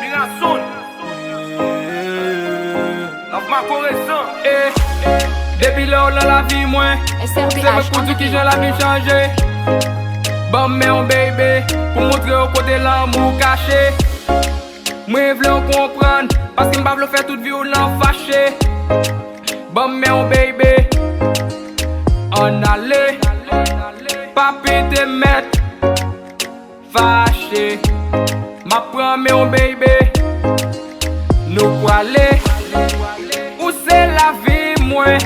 Mirason, Resan. Depuis là, dans la vie, moi, c'est pour tout qui j'ai la vie changé. Bon, mais on baby, pour montrer au côté l'amour caché. Moi, je veux comprendre, parce que je veux faire toute violence fâché. Bon, mais on baby, on allait, papi te mettre fâché. Ma promesse, on baby, nous pour aller. Où c'est la vie, moi,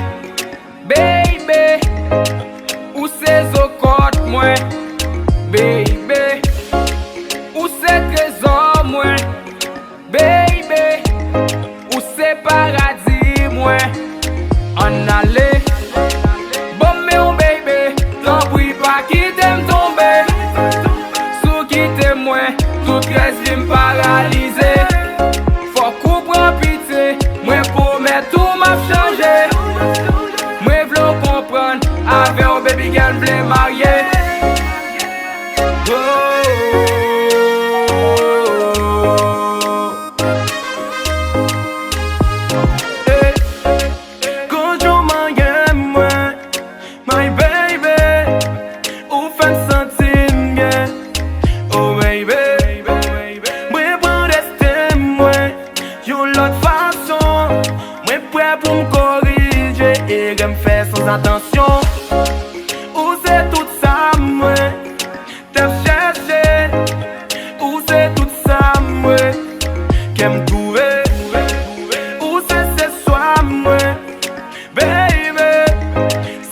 baby? Où c'est au côté, moi, baby? Où c'est trésor, moi, baby? Où c'est paradis, moi, on allait. Bon, mais on baby, t'en prie pas qui t'aime tomber. Sous qui t'aime, moi, toute reste vient me paralyser. Faut comprendre pitié, moi pour mettre tout m'a changé. Moi v'l'en comprendre, avec un baby girl v'l'en marier. Quand je m'en moi, my baby, ou fait sentir bien. Oh baby, moi pour rester moi, yon l'autre façon. Moi prêt pour me corriger et me faire sans attention. Où c'est tout ça moi, t'as cherché. Où c'est tout ça moi, qu'aime trouver. Où c'est ce soir moi, baby.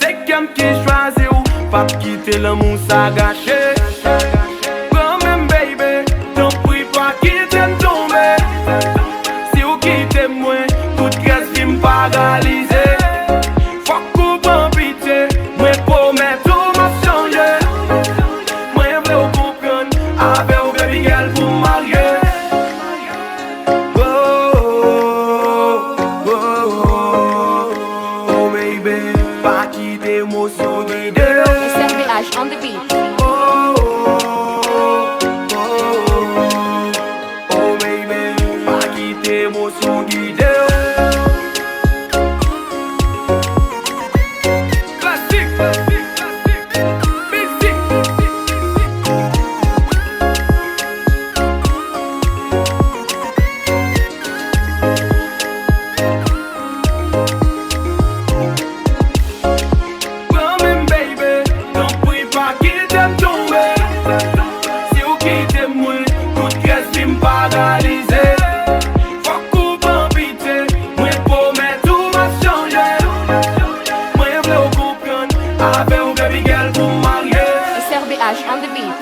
C'est comme qui choisit ou pas quitter l'amour ça gâché. Quand même baby, t'en prie pas qui t'aime tomber. Si ou quitte moi, toute grâce qui me paralyse. Faut comprendre pitié, moi promets tout m'a changé. Moi je veux comprendre, avec un baby girl pour marier. Oh baby, pas quitter émotion guidée. SRBH on the beat. Oh baby, pas quitter émotion guidée. Classique, mystique. Même baby, t'en prie pas qui t'aime tomber. Si ou quitte moi, toute grâce qui me paralyse. Faut comprendre pitié, moi promets tout m'a changé. Moi je veux comprendre, avec un baby girl pour marier. SRBH on the beat.